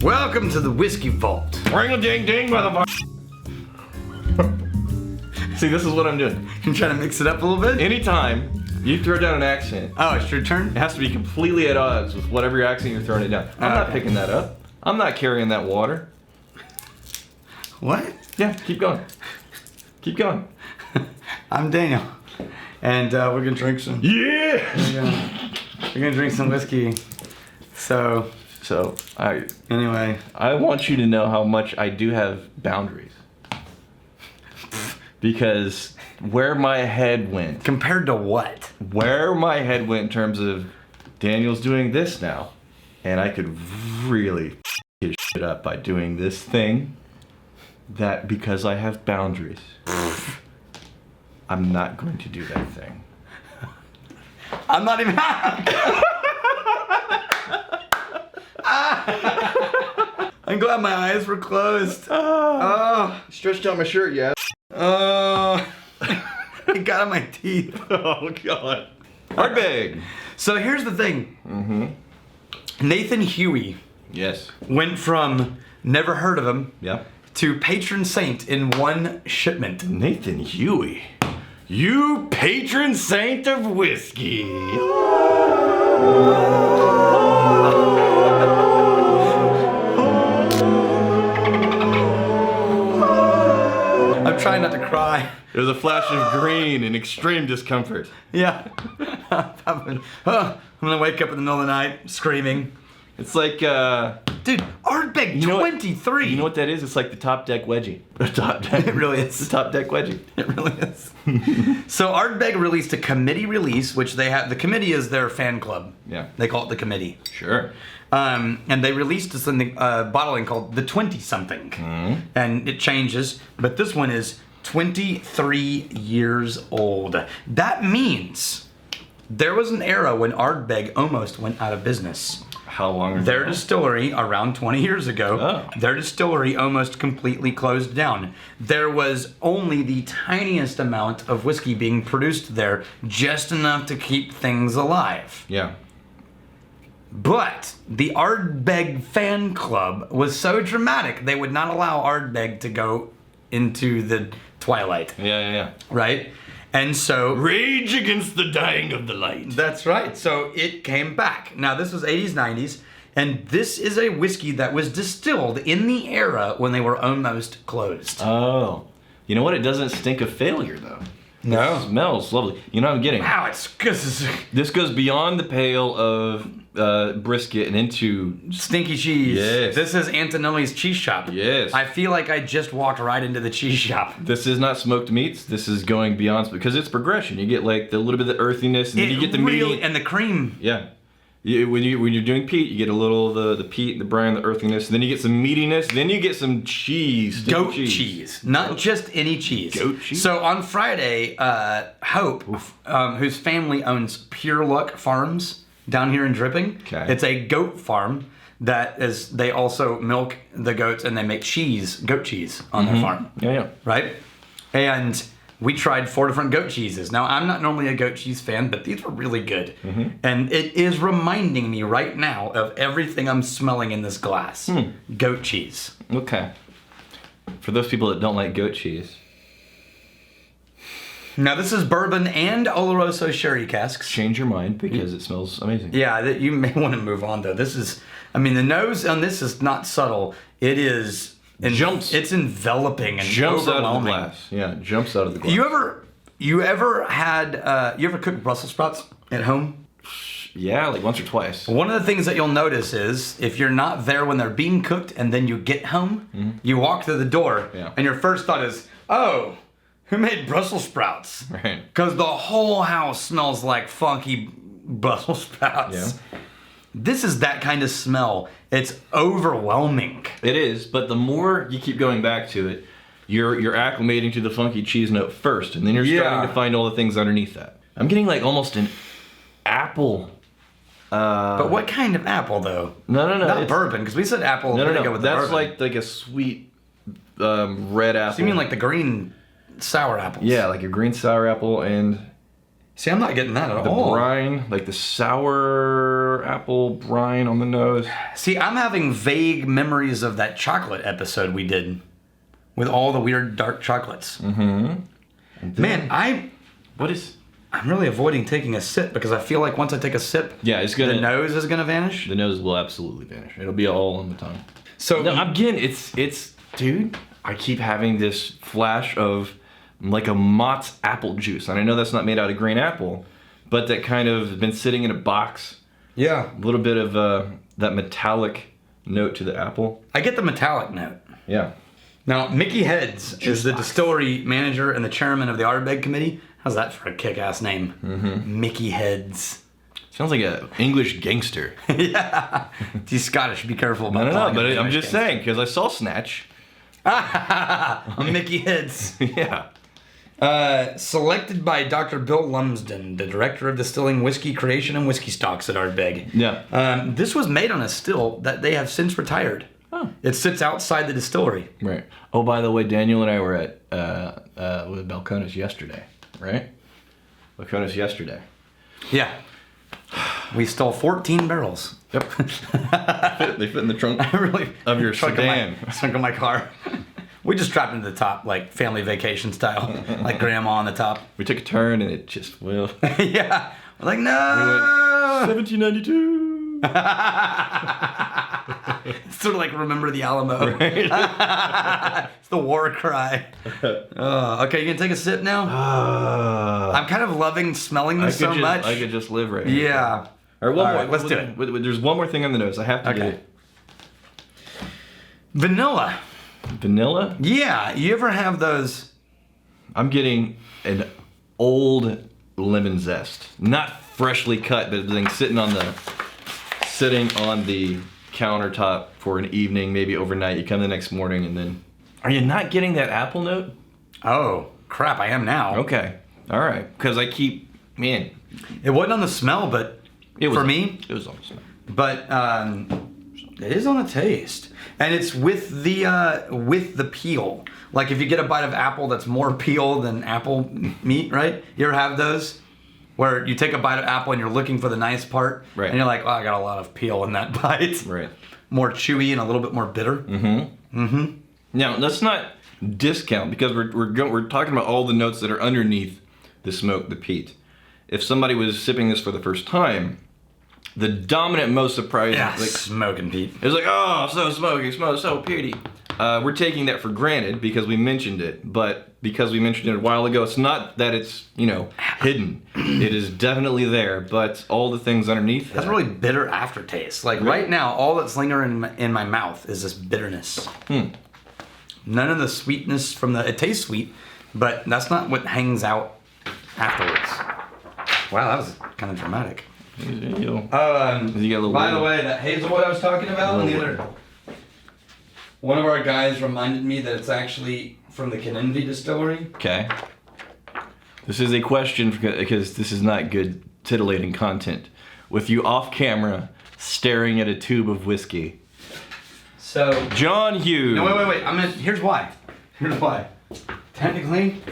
Welcome to the Whiskey Vault. Ring-a-ding-ding, motherfucker. See, this is what I'm doing. I'm trying to mix it up a little bit. Anytime you throw down an accent, Oh, it's your turn? it has to be completely at odds with whatever accent you're throwing it down. I'm not picking that up. I'm not carrying that water. What? Yeah, keep going. Keep going. I'm Daniel. And we're gonna drink some. Yeah! We're gonna drink some whiskey. So anyway. I want you to know how much I do have boundaries. Because where my head went. Compared to what? Where my head went in terms of Daniel's doing this now. And I could really his shit up by doing this thing. That because I have boundaries. I'm not going to do that thing. I'm not even. I'm glad my eyes were closed. Oh. Stretched out my shirt, yeah. Oh. It got on my teeth. Oh, God. Ardbeg. So here's the thing. Mm-hmm. Nathan Huey Yes. went from never heard of him Yeah. to patron saint in one shipment. Nathan Huey. You patron saint of whiskey. I'm trying not to cry. There's a flash of green and extreme discomfort. Yeah. I'm gonna wake up in the middle of the night screaming. It's like, Dude, Ardbeg 23. You know what that is? It's like the top deck wedgie. The top deck. It really is. The top deck wedgie. It really is. So Ardbeg released a committee release, which they have. The committee is their fan club. Yeah. They call it the committee. Sure. And they released something bottling called the 20 Something, and it changes. But this one is 23 years old. That means there was an era when Ardbeg almost went out of business. How long ago? Their distillery, around 20 years ago, their distillery almost completely closed down. There was only the tiniest amount of whiskey being produced there, just enough to keep things alive. Yeah. But the Ardbeg fan club was so dramatic, they would not allow Ardbeg to go into the twilight. Yeah. Right? And so... Rage against the dying of the light. That's right. So it came back. Now, this was 80s, 90s, and this is a whiskey that was distilled in the era when they were almost closed. Oh. You know what? It doesn't stink of failure, though. No. It smells lovely. You know what I'm getting? Wow, it's good. This goes beyond the pale of brisket and into... Stinky cheese. Yes. This is Antonelli's Cheese Shop. Yes. I feel like I just walked right into the cheese shop. This is not smoked meats. This is going beyond, because it's progression. You get like the little bit of the earthiness, and then you get the meaty and the cream. Yeah. When you're doing peat, you get a little of the peat, the brine, the earthiness. Then you get some meatiness. Then you get some cheese. Goat cheese. Not just any cheese. Goat cheese? So on Friday, Hope, whose family owns Pure Luck Farms down here in Dripping. Okay. It's a goat farm that is, they also milk the goats and they make cheese, goat cheese on their farm. Yeah. Right? And we tried 4 different goat cheeses. Now, I'm not normally a goat cheese fan, but these were really good. And it is reminding me right now of everything I'm smelling in this glass. Goat cheese. Okay. For those people that don't like goat cheese. Now, this is bourbon and Oloroso sherry casks. Change your mind because it smells amazing. Yeah, you may want to move on, though. This is, I mean, the nose on this is not subtle. It is... It's enveloping and jumps out of the overwhelming. glass. Yeah, jumps out of the glass. You ever cooked Brussels sprouts at home? Yeah, like once or twice. One of the things that you'll notice is if you're not there when they're being cooked and then you get home, you walk through the door and your first thought is, oh, who made Brussels sprouts? Right. Because the whole house smells like funky Brussels sprouts. Yeah. This is that kind of smell. It's overwhelming. It is, but the more you keep going back to it, you're acclimating to the funky cheese note first, and then you're starting to find all the things underneath that. I'm getting like almost an apple. But what kind of apple, though? No. Not bourbon, because we said apple. No. Go with That's bourbon. like a sweet red apple. So you mean like the green sour apples? Yeah, like a green sour apple, and See, I'm not getting that at The all. brine, like the sour apple brine on the nose. See, I'm having vague memories of that chocolate episode we did with all the weird dark chocolates. Mm-hmm. Man, I'm really avoiding taking a sip because I feel like once I take a sip, the nose is gonna vanish. The nose will absolutely vanish. It'll be all on the tongue. So no, again, it's dude. I keep having this flash of like a Mott's apple juice, and I know that's not made out of green apple, but that kind of been sitting in a box. Yeah, a little bit of that metallic note to the apple. I get the metallic note. Yeah. Now, Mickey Heads is the distillery manager and the chairman of the Ardbeg committee. How's that for a kick-ass name? Mm-hmm. Mickey Heads. Sounds like an English gangster. Yeah. He's Scottish. Be careful about that. No, but I'm just saying, because I saw Snatch. Mickey Heads. Yeah. Selected by Dr. Bill Lumsden, the director of distilling whiskey creation and whiskey stocks at Ardbeg. Yeah. This was made on a still that they have since retired. Oh. It sits outside the distillery. Right. Oh, by the way, Daniel and I were at with Balcones yesterday, right? Balcones yesterday. Yeah. We stole 14 barrels. Yep. They fit in the trunk of your sedan. Trunk of my car. We just dropped into the top, like family vacation style, like grandma on the top. We took a turn and it just will. Yeah. We're like, no. We went 1792. Sort of like Remember the Alamo. Right. It's the war cry. Okay, you gonna take a sip now? I'm kind of loving smelling this so much. I could just live right here. Yeah. All right, All right, let's do it. There's one more thing on the nose. I have to get it. Vanilla. Vanilla? Yeah. You ever have those? I'm getting an old lemon zest, not freshly cut, but then sitting on the countertop for an evening, maybe overnight. You come the next morning and then... Are you not getting that apple note? Oh, crap, I am now. Okay. All right. Because I keep... Man. It wasn't on the smell, but for me... It was on the smell. But it is on the taste. And it's with the peel. Like if you get a bite of apple that's more peel than apple meat, right? You ever have those? Where you take a bite of apple and you're looking for the nice part, right? And you're like, oh, I got a lot of peel in that bite, right? More chewy and a little bit more bitter. Mm-hmm. Mm-hmm. Now let's not discount because we're talking about all the notes that are underneath the smoke, the peat. If somebody was sipping this for the first time, the dominant, most surprising, smoking peat. It was like, oh, so smoky, so peaty. We're taking that for granted because we mentioned it, but because we mentioned it a while ago, it's not that it's, hidden. It is definitely there, but all the things underneath that's really bitter aftertaste. Like right now, all that's lingering in my mouth is this bitterness. None of the sweetness from it tastes sweet, but that's not what hangs out afterwards. Wow, that was kind of dramatic. By the way, that Hazelwood I was talking about, one of our guys reminded me that it's actually from the Kinenvy distillery. Okay. This is a question because this is not good titillating content. With you off camera, staring at a tube of whiskey. So John Hughes. No, wait. Here's why. Technically,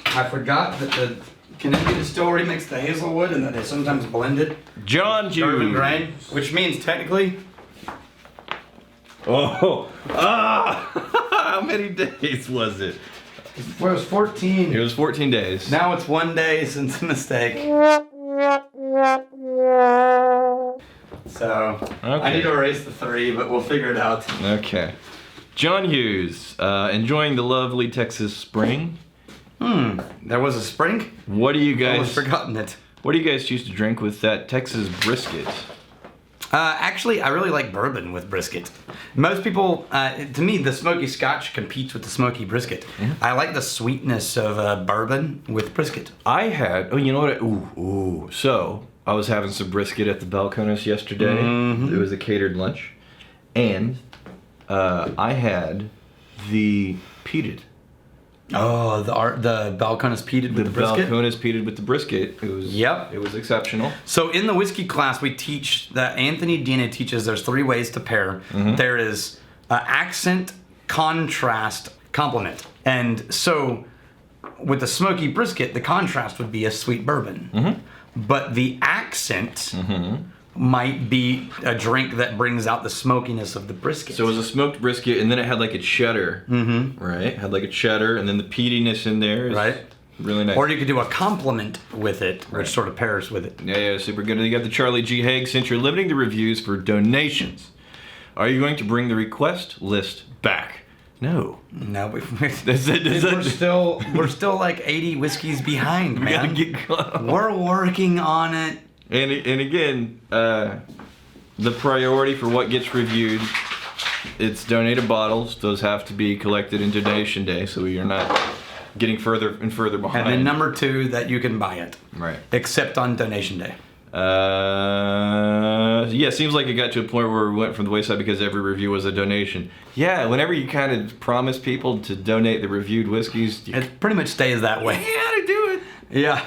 I forgot that the Kinenvy distillery makes the Hazelwood and that they sometimes blend it. John Hughes. Bourbon grain, which means technically. How many days was it? It was 14. It was 14 days. Now it's 1 day since the mistake. So, I need to erase the 3, but we'll figure it out. Okay. John Hughes, enjoying the lovely Texas spring. There was a spring? What do you guys... I've forgotten it. What do you guys choose to drink with that Texas brisket? Actually, I really like bourbon with brisket. Most people, to me, the smoky Scotch competes with the smoky brisket. Mm-hmm. I like the sweetness of bourbon with brisket. I had, you know what? So, I was having some brisket at the Balcones yesterday. Mm-hmm. It was a catered lunch. And I had the peated. Oh, the Balcones peated with the brisket? The Balcones peated with the brisket. It was exceptional. So in the whiskey class, we teach that Anthony Dina teaches there's 3 ways to pair. Mm-hmm. There is accent, contrast, complement. And so with the smoky brisket, the contrast would be a sweet bourbon. But the accent might be a drink that brings out the smokiness of the brisket. So it was a smoked brisket, and then it had like a cheddar, right? Had like a cheddar, and then the peatiness in there, right? Really nice. Or you could do a compliment with it, which sort of pairs with it. Yeah, super good. You got the Charlie G. Haig. Since you're limiting the reviews for donations, are you going to bring the request list back? No. No, we're still like 80 whiskeys behind, man. We gotta get close. We're working on it. And again, the priority for what gets reviewed, it's donated bottles. Those have to be collected in donation day, so you're not getting further and further behind. And then number 2, that you can buy it. Right. Except on donation day. Yeah, seems like it got to a point where we went from the wayside because every review was a donation. Yeah, whenever you kind of promise people to donate the reviewed whiskeys, it pretty much stays that way. You gotta do it. Yeah.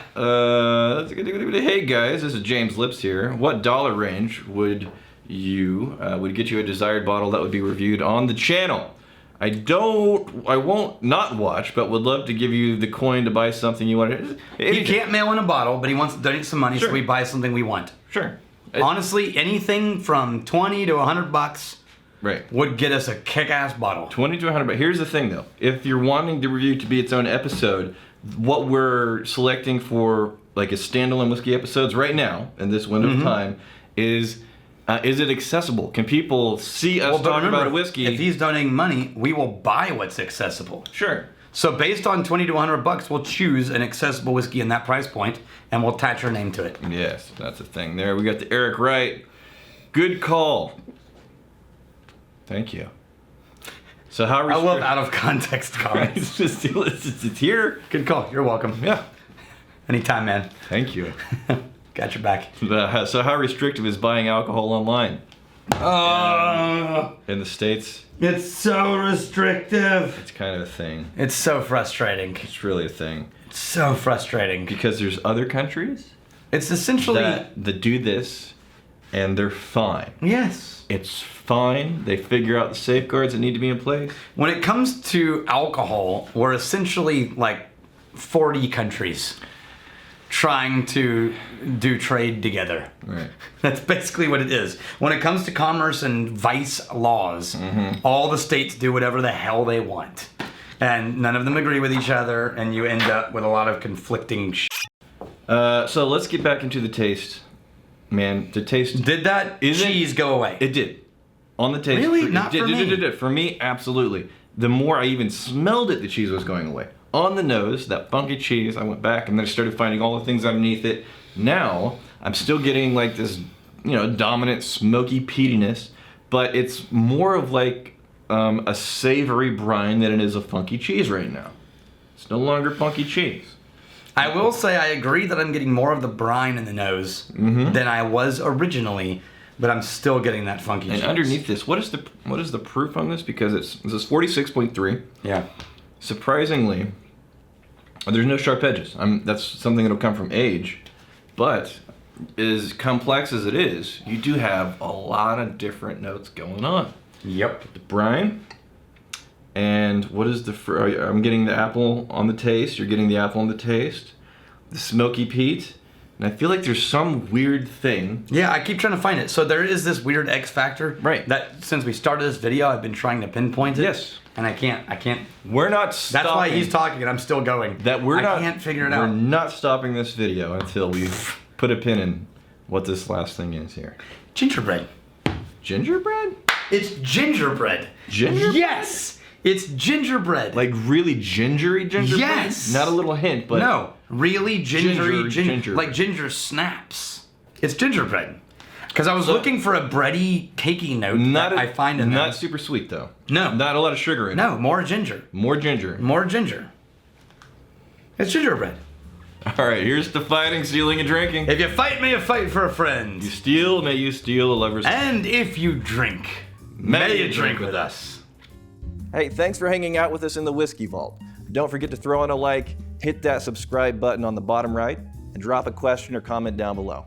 Hey guys, this is James Lips here. What dollar range would get you a desired bottle that would be reviewed on the channel? I won't not watch, but would love to give you the coin to buy something you want. He can't mail in a bottle, but he wants to donate some money, so we buy something we want. Sure. Honestly, anything from $20 to $100 would get us a kick-ass bottle. 20 to 100, but here's the thing though. If you're wanting the review to be its own episode, what we're selecting for like a standalone whiskey episodes right now in this window of time is it accessible? Can people see us talk about a whiskey? If he's donating money, we will buy what's accessible. Sure. So based on $20 to $100, we'll choose an accessible whiskey in that price point, and we'll attach our name to it. Yes, that's the thing. There, we got the Eric Wright. Good call. Thank you. So how I love out of context comments. it's here. Good call. You're welcome. Yeah. Anytime, man. Thank you. Got your back. So how restrictive is buying alcohol online? In the States? It's so restrictive. It's kind of a thing. It's so frustrating. It's really a thing. It's so frustrating. Because there's other countries it's essentially that do this and they're fine. Yes. It's fine. They figure out the safeguards that need to be in place. When it comes to alcohol, we're essentially like 40 countries trying to do trade together. Right. That's basically what it is. When it comes to commerce and vice laws, all the states do whatever the hell they want. And none of them agree with each other, and you end up with a lot of conflicting So let's get back into the taste. Man, the taste... Did that cheese go away? It did. On the taste. Really? Not for me. For me, absolutely. The more I even smelled it, the cheese was going away. On the nose, that funky cheese, I went back and then I started finding all the things underneath it. Now, I'm still getting like this, dominant smoky peatiness, but it's more of like a savory brine than it is a funky cheese right now. It's no longer funky cheese. I will say I agree that I'm getting more of the brine in the nose than I was originally, but I'm still getting that funky cheese. And underneath this, what is the proof on this? Because this is 46.3. Yeah. Surprisingly, there's no sharp edges. That's something that'll come from age, but as complex as it is, you do have a lot of different notes going on. Yep. The brine, and what is I'm getting the apple on the taste. You're getting the apple on the taste. The smoky peat. And I feel like there's some weird thing. Yeah, I keep trying to find it. So there is this weird X factor. Right. That since we started this video, I've been trying to pinpoint it. Yes. And I can't. We're not stopping. That's why he's talking and I'm still going. I can't figure it out. We're not stopping this video until we put a pin in what this last thing is here. Gingerbread. Gingerbread? It's gingerbread. Gingerbread? Yes. It's gingerbread. Like really gingery gingerbread? Yes. Not a little hint, but... No. Really gingery ginger. Like ginger snaps. It's gingerbread. Because I was looking for a bready, cakey note I find in there. Not super sweet, though. No. Not a lot of sugar in it. No, more ginger. More ginger. More ginger. It's gingerbread. All right, here's to fighting, stealing, and drinking. If you fight, may you fight for a friend. You steal, may you steal a lover's... And if you drink, may you drink with us. Hey, thanks for hanging out with us in the Whiskey Vault. Don't forget to throw in a like, hit that subscribe button on the bottom right, and drop a question or comment down below.